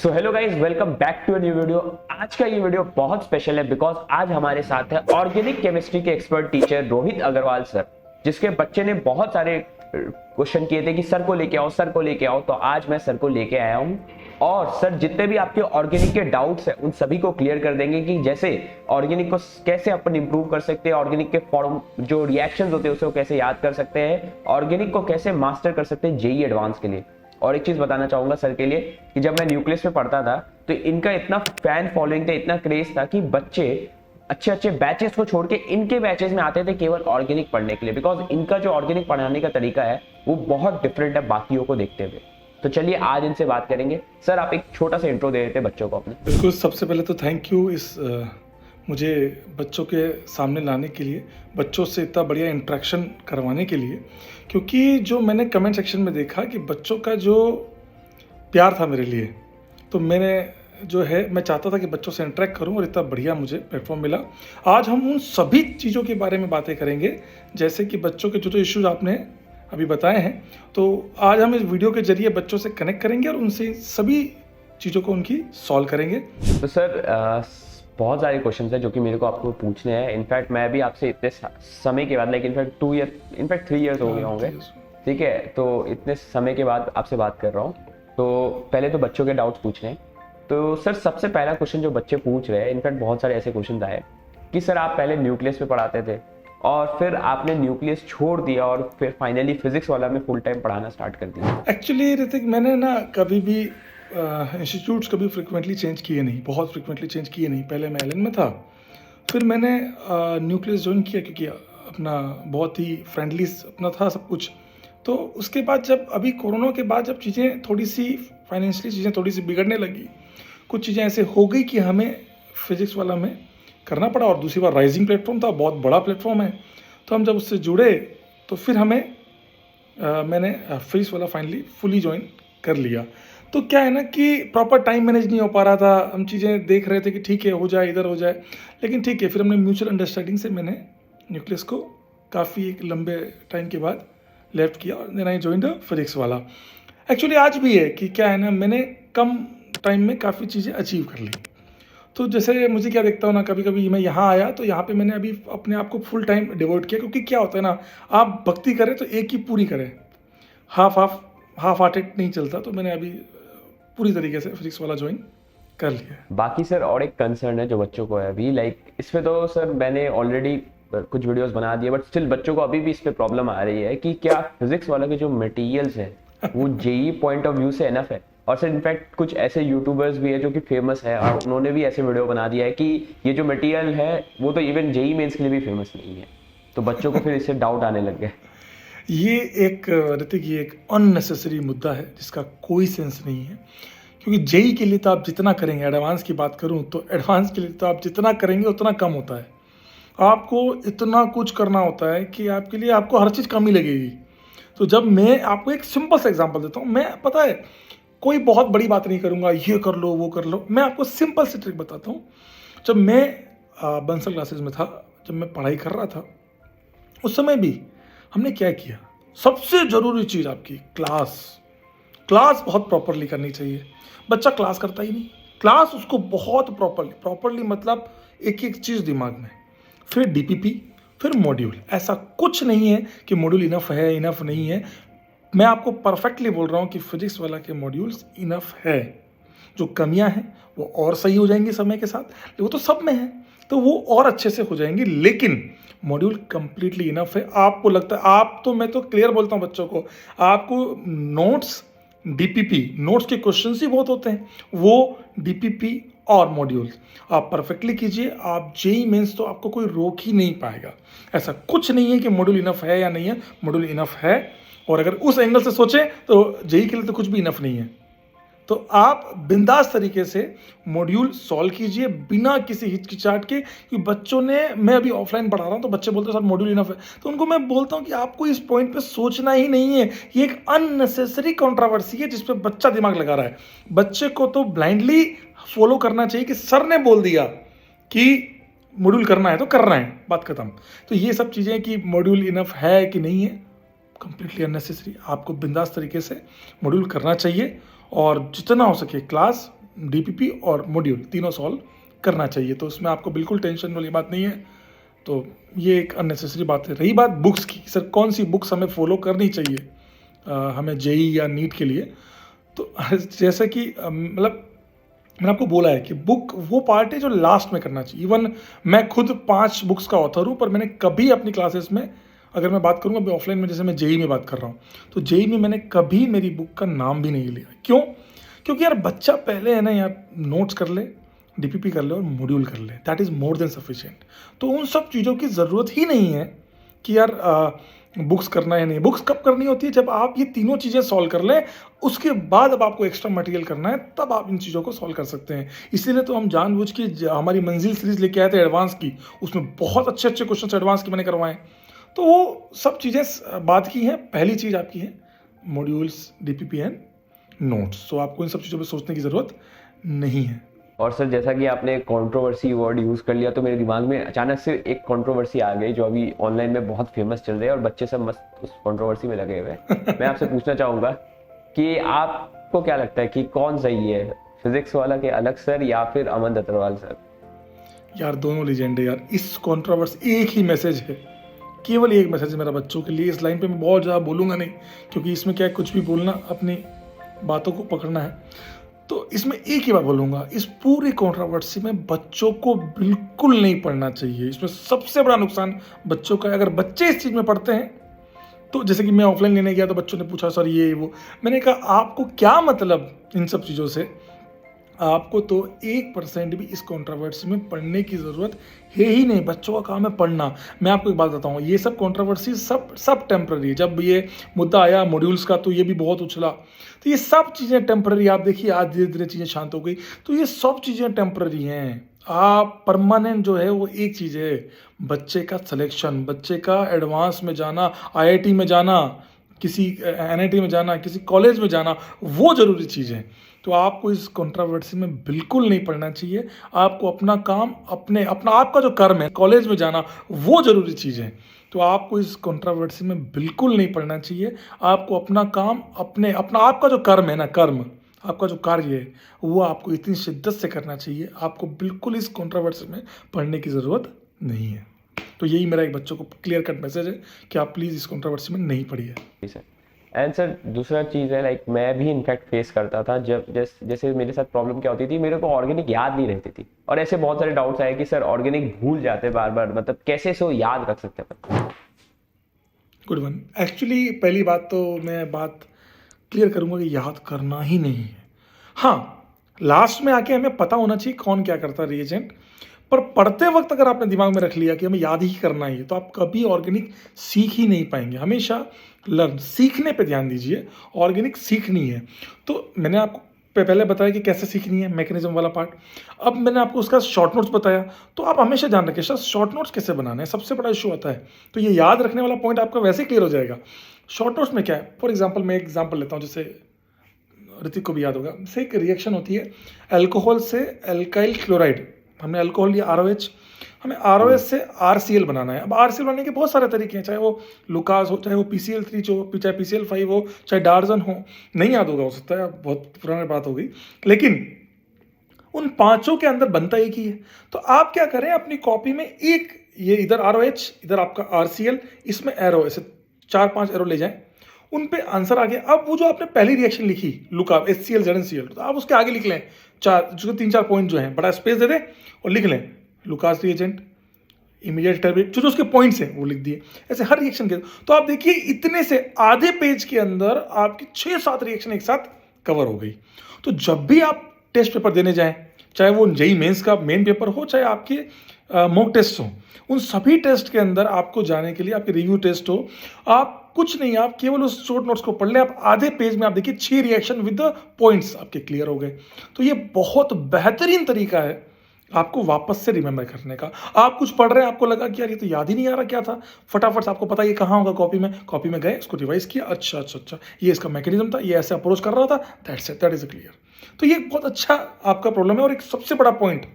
So hello guys, welcome back to a new video. आज का ये वीडियो बहुत स्पेशल है बिकॉज आज हमारे साथ है ऑर्गेनिक केमिस्ट्री के expert teacher Rohit Agarwal sir, जिसके बच्चे ने बहुत सारे क्वेश्चन किए थे कि सर को लेके आओ, सर को लेके आओ। तो आज मैं सर को लेके आया हूँ और सर जितने भी आपके ऑर्गेनिक के डाउट्स हैं उन सभी को क्लियर कर देंगे कि जैसे ऑर्गेनिक को कैसे अपन इंप्रूव कर सकते हैं, ऑर्गेनिक के फॉर्म जो रिएक्शंस होते हैं उसे कैसे याद कर सकते हैं, ऑर्गेनिक को कैसे मास्टर कर सकते हैं जेईई एडवांस के लिए। और एक चीज बताना चाहूंगा सर के लिए कि जब मैं न्यूक्लियस में पढ़ता था तो इनका इतना फैन फॉलोइंग था, इतना क्रेज था कि बच्चे अच्छे अच्छे बैचेस को छोड़ के इनके बैचेस में आते थे केवल ऑर्गेनिक पढ़ने के लिए, बिकॉज इनका जो ऑर्गेनिक पढ़ाने का तरीका है वो बहुत डिफरेंट है बाकियों को देखते हुए। तो चलिए आज इनसे बात करेंगे। सर आप एक छोटा सा इंट्रो दे देते बच्चों को अपने। बिल्कुल, सबसे पहले तो थैंक यू मुझे बच्चों के सामने लाने के लिए, बच्चों से इतना बढ़िया इंटरेक्शन करवाने के लिए। क्योंकि जो मैंने कमेंट सेक्शन में देखा कि बच्चों का जो प्यार था मेरे लिए, तो मैं चाहता था कि बच्चों से इंटरेक्ट करूं और इतना बढ़िया मुझे प्लेटफॉर्म मिला। आज हम उन सभी चीज़ों के बारे में बातें करेंगे, जैसे कि बच्चों के जो इश्यूज आपने अभी बताए हैं। तो आज हम इस वीडियो के जरिए बच्चों से कनेक्ट करेंगे और उनसे सभी चीज़ों को उनकी सॉल्व करेंगे। तो सर बहुत सारे क्वेश्चन है जो कि मेरे को आपको पूछने हैं। इनफैक्ट मैं भी आपसे इतने समय के बाद लाइक इनफैक्ट 3 इयर्स हो गए होंगे, ठीक है। तो इतने समय के बाद आपसे बात कर रहा हूँ। तो पहले तो बच्चों के डाउट्स पूछने हैं। तो सर सबसे पहला क्वेश्चन जो बच्चे पूछ रहे हैं, इनफैक्ट बहुत सारे ऐसे क्वेश्चन आए कि सर आप पहले न्यूक्लियस पे पढ़ाते थे और फिर आपने न्यूक्लियस छोड़ दिया और फिर फाइनली फिजिक्स वाला में फुल टाइम पढ़ाना स्टार्ट कर दिया। एक्चुअली ऋतिक, मैंने ना कभी भी इंस्टीट्यूट्स कभी फ्रिक्वेंटली चेंज किए नहीं, बहुत फ्रिक्वेंटली चेंज किए नहीं। पहले मैं एलन में था, फिर मैंने न्यूक्लियस ज्वाइन किया क्योंकि अपना बहुत ही फ्रेंडली अपना था सब कुछ। तो उसके बाद जब अभी कोरोना के बाद जब चीज़ें थोड़ी सी फाइनेंशियली चीज़ें थोड़ी सी बिगड़ने लगी, कुछ चीज़ें ऐसे हो गई कि हमें फिजिक्स वाला में करना पड़ा। और दूसरी बार राइजिंग प्लेटफॉर्म था, बहुत बड़ा प्लेटफॉर्म है। तो हम जब उससे जुड़े तो फिर मैंने फिजिक्स वाला फाइनली फुली ज्वाइन कर लिया। तो क्या है ना कि प्रॉपर टाइम मैनेज नहीं हो पा रहा था। हम चीज़ें देख रहे थे कि ठीक है हो जाए, इधर हो जाए, लेकिन ठीक है। फिर हमने म्यूचुअल अंडरस्टैंडिंग से मैंने न्यूक्लियस को काफ़ी एक लंबे टाइम के बाद लेफ्ट किया और देन आई जॉइंड फिजिक्स वाला। एक्चुअली आज भी है कि क्या है ना, मैंने कम टाइम में काफ़ी चीज़ें अचीव कर ली। तो जैसे मुझे क्या देखता हूँ ना, कभी कभी मैं यहाँ आया तो यहाँ पे मैंने अभी अपने आप को फुल टाइम डिवोट किया। क्योंकि क्या होता है ना, आप भक्ति करें तो एक ही पूरी करें, हाफ हार्टेड नहीं चलता। तो मैंने अभी पूरी तरीके से फिजिक्स वाला ज्वाइन कर लिया। बाकी सर और एक कंसर्न है जो बच्चों को है अभी, लाइक इसमें तो सर मैंने ऑलरेडी कुछ वीडियोस बना दिए, बट स्टिल बच्चों को अभी भी इस पे प्रॉब्लम आ रही है कि क्या फिजिक्स वाला के जो मटेरियल्स है वो जेईई पॉइंट ऑफ व्यू से एनफ है। और सर इनफैक्ट कुछ ऐसे यूट्यूबर्स भी है जो कि फेमस है और उन्होंने भी ऐसे वीडियो बना दिया है कि ये जो मटेरियल है वो तो इवन जेईई मेंस के लिए भी फेमस नहीं है। तो बच्चों को फिर इससे डाउट आने लग गए। ये एक अननेसेसरी मुद्दा है जिसका कोई सेंस नहीं है। क्योंकि जेईई के लिए तो आप जितना करेंगे, एडवांस की बात करूं तो एडवांस के लिए तो आप जितना करेंगे उतना कम होता है। आपको इतना कुछ करना होता है कि आपको हर चीज़ कम ही लगेगी। तो जब मैं आपको एक सिंपल सा एग्जांपल देता हूँ, मैं पता है कोई बहुत बड़ी बात नहीं करूँगा, ये कर लो वो कर लो। मैं आपको सिंपल सी ट्रिक बताता हूँ। जब मैं बंसल क्लासेस में था, जब मैं पढ़ाई कर रहा था, उस समय भी हमने क्या किया, सबसे ज़रूरी चीज़ आपकी क्लास बहुत प्रॉपरली करनी चाहिए। बच्चा क्लास करता ही नहीं। क्लास उसको बहुत प्रॉपरली मतलब एक एक चीज़ दिमाग में, फिर डीपीपी, फिर मॉड्यूल। ऐसा कुछ नहीं है कि मॉड्यूल इनफ है, इनफ नहीं है। मैं आपको परफेक्टली बोल रहा हूँ कि फिजिक्स वाला के मॉड्यूल्स इनफ है। जो कमियां हैं वो और सही हो जाएंगी समय के साथ, वो तो सब में है, तो वो और अच्छे से हो जाएंगी। लेकिन मॉड्यूल कंप्लीटली इनफ है। आपको लगता है मैं तो क्लियर बोलता हूँ बच्चों को, आपको नोट्स के क्वेश्चंस ही बहुत होते हैं, वो डीपीपी और मॉड्यूल्स आप परफेक्टली कीजिए। आप जेईई मेंस तो आपको कोई रोक ही नहीं पाएगा। ऐसा कुछ नहीं है कि मॉड्यूल इनफ है या नहीं है, मॉड्यूल इनफ है। और अगर उस एंगल से सोचें तो जेईई के लिए तो कुछ भी इनफ नहीं है। तो आप बिंदास तरीके से मॉड्यूल सॉल्व कीजिए बिना किसी हिचकिचाहट के। कि बच्चों ने, मैं अभी ऑफलाइन पढ़ा रहा हूँ तो बच्चे बोलते हैं सर मॉड्यूल इनफ है, तो उनको मैं बोलता हूँ कि आपको इस पॉइंट पे सोचना ही नहीं है। ये एक अननेसेसरी कंट्रोवर्सी है जिस पे बच्चा दिमाग लगा रहा है। बच्चे को तो ब्लाइंडली फॉलो करना चाहिए कि सर ने बोल दिया कि मॉड्यूल करना है तो करना है, बात खत्म। तो ये सब चीज़ें कि मॉड्यूल इनफ है कि नहीं है, कंप्लीटली अननेसेसरी। आपको बिंदास तरीके से मॉड्यूल करना चाहिए और जितना हो सके क्लास डीपीपी और मॉड्यूल तीनों सॉल्व करना चाहिए। तो उसमें आपको बिल्कुल टेंशन वाली बात नहीं है। तो ये एक अननेसेसरी बात है। रही बात बुक्स की, सर कौन सी बुक्स हमें फॉलो करनी चाहिए हमें जेई या नीट के लिए, तो जैसे कि मतलब मैंने आपको बोला है कि बुक वो पार्ट है जो लास्ट में करना चाहिए। इवन मैं खुद 5 बुक्स का ऑथर हूँ, पर मैंने कभी अपनी क्लासेस में, अगर मैं बात करूँ अभी ऑफलाइन में, जैसे मैं जेई में बात कर रहा हूँ, तो जेई में मैंने कभी मेरी बुक का नाम भी नहीं लिया। क्यों? क्योंकि यार बच्चा पहले है ना यार, नोट्स कर ले, डीपीपी कर ले और मॉड्यूल कर ले, that is more than sufficient. तो उन सब चीज़ों की ज़रूरत ही नहीं है कि यार बुक्स करना है। नहीं, बुक्स कब करनी होती है? जब आप ये तीनों चीज़ें सॉल्व कर लें, उसके बाद अब आपको एक्स्ट्रा मटेरियल करना है, तब आप इन चीज़ों को सॉल्व कर सकते हैं। इसीलिए तो हम जानबूझ के हमारी मंजिल सीरीज़ लेके आए थे एडवांस की, उसमें बहुत अच्छे अच्छे क्वेश्चन एडवांस की मैंने करवाए। तो वो सब चीज़ें बात की हैं। पहली चीज़ आपकी है मॉड्यूल्स, डीपीपी एंड नोट्स। तो आपको इन सब चीज़ों पर सोचने की ज़रूरत नहीं है। और सर जैसा कि आपने कंट्रोवर्सी वर्ड यूज़ कर लिया, तो मेरे दिमाग में अचानक से एक कंट्रोवर्सी आ गई जो अभी ऑनलाइन में बहुत फेमस चल रही है और बच्चे सब मस्त उस कंट्रोवर्सी में लगे हुए हैं। मैं आपसे पूछना चाहूँगा कि आपको क्या लगता है कि कौन सही है, फिजिक्स वाला के अलग सर या फिर अमन दत्तरवाल सर? यार दोनों लीजेंड है यार। इस कंट्रोवर्सी एक ही मैसेज है, केवल एक मैसेज है मेरा बच्चों के लिए। इस लाइन पे मैं बहुत ज़्यादा बोलूँगा नहीं, क्योंकि इसमें क्या है, कुछ भी बोलना, अपनी बातों को पकड़ना है। तो इसमें एक ही बात बोलूँगा, इस पूरी कंट्रोवर्सी में बच्चों को बिल्कुल नहीं पढ़ना चाहिए। इसमें सबसे बड़ा नुकसान बच्चों का है। अगर बच्चे इस चीज़ में पढ़ते हैं, तो जैसे कि मैं ऑफलाइन लेने गया तो बच्चों ने पूछा सर ये वो, मैंने कहा आपको क्या मतलब इन सब चीज़ों से? आपको तो 1% भी इस कंट्रोवर्सी में पढ़ने की ज़रूरत है ही नहीं। बच्चों का काम है पढ़ना। मैं आपको एक बात बताऊँ, ये सब कंट्रोवर्सी सब टेम्प्ररी है। जब ये मुद्दा आया मॉड्यूल्स का, तो ये भी बहुत उछला। तो ये सब चीज़ें टेम्प्ररी। आप देखिए आज धीरे धीरे चीज़ें शांत हो गई। तो ये सब चीज़ें टेम्प्ररी हैं। आप परमानेंट जो है वो एक चीज़ है, बच्चे का सिलेक्शन, बच्चे का एडवांस में जाना, आईआईटी में जाना, किसी एनआईटी में जाना, किसी कॉलेज में जाना, वो ज़रूरी चीज़ है। तो आपको इस कंट्रोवर्सी में बिल्कुल नहीं पढ़ना चाहिए। आपको अपना काम, अपना आपका जो कर्म है, कॉलेज में जाना, वो ज़रूरी चीज़ है। तो आपको इस कंट्रोवर्सी में बिल्कुल नहीं पढ़ना चाहिए। आपको अपना काम, अपना आपका जो कर्म है ना, कर्म आपका जो कार्य है, वो आपको इतनी शिद्दत से करना चाहिए। आपको बिल्कुल इस कंट्रोवर्सी में पढ़ने की ज़रूरत नहीं है। तो यही मेरा एक बच्चों को क्लियर कट मैसेज है कि आप प्लीज़ इस कंट्रोवर्सी में नहीं पढ़िए। जी सर। एंड सर दूसरा चीज़ है, लाइक मैं भी इनफैक्ट फेस करता था, जब जैसे मेरे साथ प्रॉब्लम क्या होती थी, मेरे को ऑर्गेनिक याद नहीं रहती थी। और ऐसे बहुत सारे डाउट्स आए कि सर ऑर्गेनिक भूल जाते बार बार, मतलब कैसे इसको याद रख सकते हैं? Good one. एक्चुअली पहली बात तो मैं बात क्लियर करूंगा कि याद करना ही नहीं है। हाँ, लास्ट में आके हमें पता होना चाहिए कौन क्या करता है रिएजेंट, पर पढ़ते वक्त अगर आपने दिमाग में रख लिया कि हमें याद ही करना ही है, तो आप कभी ऑर्गेनिक सीख ही नहीं पाएंगे। हमेशा लर्न, सीखने पे ध्यान दीजिए। ऑर्गेनिक सीखनी है तो मैंने आपको पहले बताया कि कैसे सीखनी है, मैकेनिज्म वाला पार्ट। अब मैंने आपको उसका शॉर्ट नोट्स बताया। तो आप हमेशा ध्यान रखिए सर, शॉर्ट नोट्स कैसे बनाने हैं, सबसे बड़ा इशू आता है। तो ये याद रखने वाला पॉइंट आपका वैसे ही क्लियर हो जाएगा। शॉर्ट नोट्स में क्या है, फॉर एग्जाम्पल मैं एक एग्जाम्पल लेता हूँ, जैसे ऋतिक को भी याद होगा। जैसे एक रिएक्शन होती है अल्कोहल से एल्काइल क्लोराइड, हमने अल्कोहल लिया ROH, हमें ROH से RCl बनाना है। अब RCl बनाने के बहुत सारे तरीके हैं, चाहे वो लुकास हो, चाहे वो PCl3 हो, चाहे PCl5 हो, चाहे डार्जन हो। नहीं याद होगा, हो सकता है, बहुत पुरानी बात हो गई, लेकिन उन पांचों के अंदर बनता एक ही है। तो आप क्या करें, अपनी कॉपी में एक ये इधर ROH, इधर आपका RCl, इसमें एरो, ऐसे 4-5 एरो ले जाएं, उन पे आंसर आ गया। अब वो जो आपने पहली रिएक्शन लिखी लुका HCl ZnCl, तो आप उसके आगे लिख लें जो 3-4 पॉइंट जो हैं, बड़ा स्पेस दे दें और लिख लें लुकास रिएजेंट, इमीडिएट टर्बेट, जो उसके पॉइंट्स हैं वो लिख दिए। ऐसे हर रिएक्शन के, तो आप देखिए इतने से आधे पेज के अंदर आपकी 6-7 रिएक्शन एक साथ कवर हो गई। तो जब भी आप टेस्ट पेपर देने जाएं, चाहे वो जेईई मेंस का मेन पेपर हो, चाहे आपके मॉक टेस्ट हो, उन सभी टेस्ट के अंदर आपको जाने के लिए, आपके रिव्यू टेस्ट हो, आप कुछ नहीं, आप केवल उस शॉर्ट नोट्स को पढ़ लें। आप आधे पेज में आप देखिए 6 रिएक्शन विद द पॉइंट्स आपके क्लियर हो गए। तो ये बहुत बेहतरीन तरीका है आपको वापस से रिमेंबर करने का। आप कुछ पढ़ रहे हैं, आपको लगा कि यार ये तो याद ही नहीं आ रहा क्या था, फटाफट से आपको पता ये कहाँ होगा, कॉपी में गए, उसको रिवाइज किया, अच्छा ये इसका मैकेनिज्म था, ये ऐसे अप्रोच कर रहा था, दैट इज क्लियर। तो ये बहुत अच्छा आपका प्रॉब्लम है। और एक सबसे बड़ा पॉइंट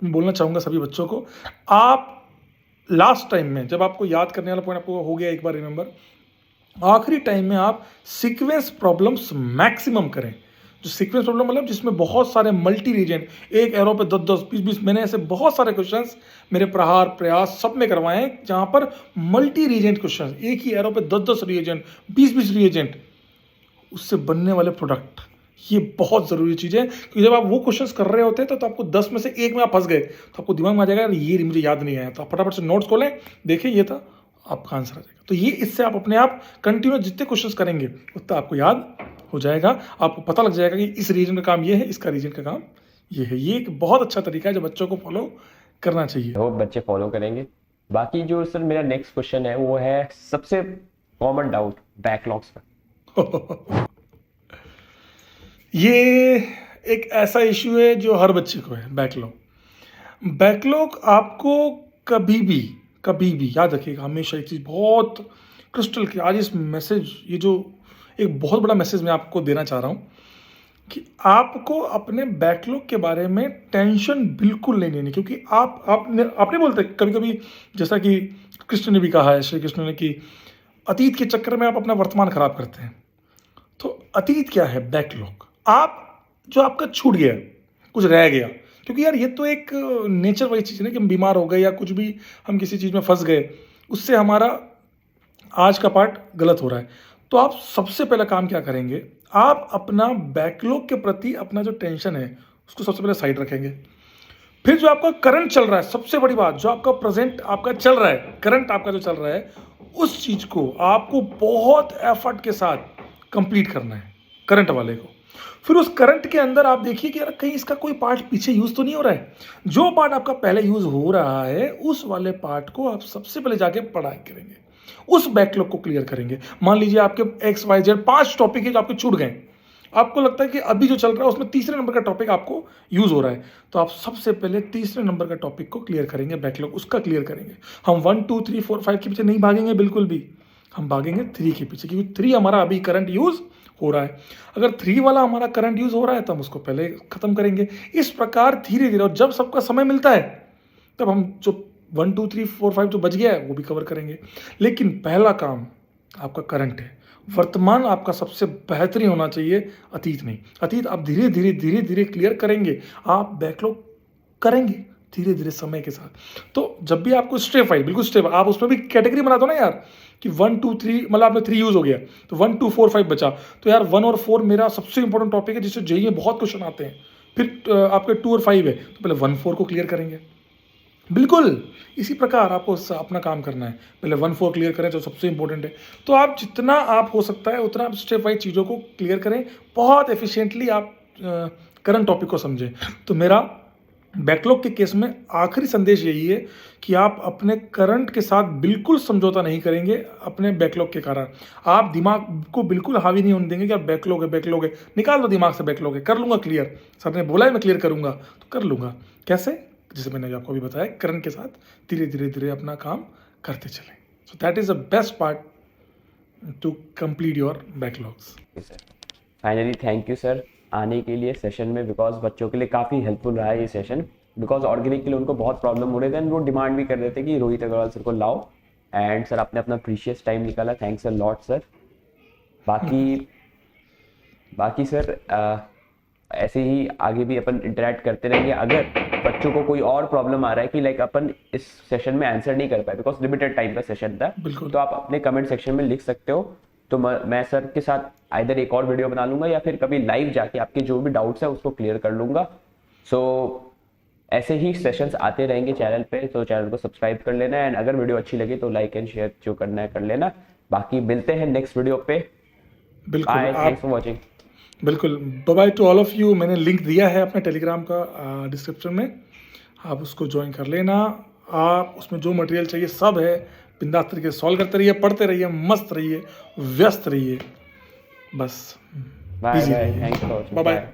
मैं बोलना चाहूँगा सभी बच्चों को, आप लास्ट टाइम में जब आपको याद करने वाला पॉइंट आपको हो गया एक बार रिमेंबर, आखिरी टाइम में आप सीक्वेंस प्रॉब्लम्स मैक्सिमम करें। जो सीक्वेंस प्रॉब्लम मतलब जिसमें बहुत सारे मल्टी रीजेंट, एक एरो पे 10-10, 20-20, मैंने ऐसे बहुत सारे क्वेश्चंस मेरे प्रहार प्रयास सब में करवाए हैं जहाँ पर मल्टी रीजेंट क्वेश्चन, एक ही एरो पे 10-10 रीजेंट, 20-20 रीजेंट, उससे बनने वाले प्रोडक्ट, ये बहुत ज़रूरी चीज़ है। क्योंकि जब आप वो क्वेश्चंस कर रहे होते हैं तो आपको 10 में से एक में आप फंस गए तो आपको दिमाग में आ जाएगा यार ये मुझे याद नहीं आया, तो आप फटाफट से नोट्स खोलें, देखें ये था, आपका आंसर आ जाएगा। तो ये इससे आप अपने आप कंटिन्यूस जितने क्वेश्चंस करेंगे उतना आपको याद हो जाएगा, आपको पता लग जाएगा कि इस रीजन का काम ये है, इसका रीजन का काम ये है। ये एक बहुत अच्छा तरीका है जो बच्चों को फॉलो करना चाहिए। वो बच्चे फॉलो करेंगे। बाकी जो सर मेरा नेक्स्ट क्वेश्चन है वो है सबसे कॉमन डाउट बैकलॉग्स का। ये एक ऐसा इश्यू है जो हर बच्चे को है, बैकलॉग। बैकलॉग आपको कभी भी याद रखिएगा, हमेशा एक चीज़ बहुत क्रिस्टल की, आज इस मैसेज, ये जो एक बहुत बड़ा मैसेज मैं आपको देना चाह रहा हूँ कि आपको अपने बैकलॉग के बारे में टेंशन बिल्कुल नहीं लेनी। क्योंकि आपने बोलते कभी कभी, जैसा कि कृष्ण ने भी कहा है, श्री कृष्ण ने, कि अतीत के चक्कर में आप अपना वर्तमान खराब करते हैं। तो अतीत क्या है? बैकलॉग। आप जो आपका छूट गया, कुछ रह गया, क्योंकि यार ये तो एक नेचर वाली चीज़ है ना कि हम बीमार हो गए या कुछ भी, हम किसी चीज़ में फंस गए, उससे हमारा आज का पार्ट गलत हो रहा है। तो आप सबसे पहला काम क्या करेंगे, आप अपना बैकलॉग के प्रति अपना जो टेंशन है उसको सबसे पहले साइड रखेंगे। फिर जो आपका करंट चल रहा है, सबसे बड़ी बात, जो आपका प्रेजेंट आपका चल रहा है, करंट आपका जो चल रहा है, उस चीज़ को आपको बहुत एफर्ट के साथ कंप्लीट करना है, करंट वाले को। फिर उस करंट के अंदर आप देखिए कि यार कहीं इसका कोई पार्ट पीछे यूज़ तो नहीं हो रहा है। जो पार्ट आपका पहले यूज़ हो रहा है उस वाले पार्ट को आप सबसे पहले जाके पढ़ाई करेंगे, उस बैकलॉग को क्लियर करेंगे। मान लीजिए आपके XYZ 5 टॉपिक है जो आपके छूट गए, आपको लगता है कि अभी जो चल रहा है उसमें तीसरे नंबर का टॉपिक आपको यूज़ हो रहा है, तो आप सबसे पहले तीसरे नंबर का टॉपिक को क्लियर करेंगे, बैकलॉग उसका क्लियर करेंगे। हम 1 2 3 4 5 के पीछे नहीं भागेंगे बिल्कुल भी, हम भागेंगे 3 के पीछे, क्योंकि 3 हमारा अभी करंट यूज़ हो रहा है। अगर 3 वाला हमारा करंट यूज़ हो रहा है तो हम उसको पहले ख़त्म करेंगे। इस प्रकार धीरे धीरे, और जब सबका समय मिलता है तब हम जो 1 2 3 4 5 जो बच गया है वो भी कवर करेंगे। लेकिन पहला काम आपका करंट है, वर्तमान आपका सबसे बेहतरीन होना चाहिए, अतीत नहीं। अतीत आप धीरे धीरे क्लियर करेंगे, आप बैकलॉग करेंगे धीरे धीरे समय के साथ। तो जब भी आपको स्टेप वाइज, बिल्कुल स्टेप, आप उसमें भी कैटेगरी बना दो ना यार, कि 1 2 3, मतलब आपने 3 यूज़ हो गया तो 1 2 4 5 बचा, तो यार 1 और 4 मेरा सबसे इंपॉर्टेंट टॉपिक है जिससे जेईई में बहुत क्वेश्चन आते हैं। फिर आपके 2 और 5 है तो पहले 1 4 को क्लियर करेंगे। बिल्कुल इसी प्रकार आपको अपना काम करना है, पहले 1 4 क्लियर करें जो सबसे इंपॉर्टेंट है। तो आप जितना आप हो सकता है उतना आप स्टेप वाइज चीज़ों को क्लियर करें, बहुत एफिशिएंटली आप करंट टॉपिक को समझें। तो मेरा बैकलॉग के केस में आखिरी संदेश यही है कि आप अपने करंट के साथ बिल्कुल समझौता नहीं करेंगे। अपने बैकलॉग के कारण आप दिमाग को बिल्कुल हावी नहीं होने देंगे कि यार बैकलॉग है, निकाल दो दिमाग से, बैकलॉग है, कर लूँगा क्लियर, सर ने बोला है मैं क्लियर करूँगा तो कर लूँगा। कैसे? जैसे मैंने आपको अभी बताया, करंट के साथ धीरे अपना काम करते चलें। So that is the best part two complete your backlogs. Finally thank you sir आने के लिए सेशन में, बिकॉज बच्चों के लिए काफ़ी हेल्पफुल रहा है ये सेशन, बिकॉज ऑर्गेनिक के लिए उनको बहुत प्रॉब्लम हो रहे थे, वो डिमांड भी कर रहे थे कि रोहित अग्रवाल सर को लाओ, एंड सर आपने अपना प्रीशियस टाइम निकाला, थैंक्स अ लॉट सर। बाकी सर ऐसे ही आगे भी अपन इंटरेक्ट करते रहेंगे। अगर बच्चों को कोई और प्रॉब्लम आ रहा है कि लाइक अपन इस सेशन में आंसर नहीं कर पाए बिकॉज लिमिटेड टाइम का सेशन था, तो आप अपने कमेंट सेक्शन में लिख सकते हो, तो मैं सर के साथ आइदर एक और वीडियो बना लूंगा या फिर कभी लाइव जाके आपके जो भी डाउट्स है उसको क्लियर कर लूंगा। सो ऐसे ही सेशंस आते रहेंगे चैनल पे, तो चैनल को सब्सक्राइब कर लेना, एंड अगर वीडियो अच्छी लगी तो लाइक एंड शेयर जो करना है कर लेना। बाकी मिलते हैं नेक्स्ट वीडियो पे। बिल्कुल, थैंक्स फॉर वॉचिंग। बिल्कुल, by two all of you. मैंने लिंक दिया है अपने टेलीग्राम का डिस्क्रिप्शन में, आप उसको ज्वाइन कर लेना। आप उसमें जो मटेरियल चाहिए सब है, बिंदास तरीके से सॉल्व करते रहिए, पढ़ते रहिए, मस्त रहिए, व्यस्त रहिए, बस बाय बिजी बाय, रहिए। Thanks for watching, bye bye.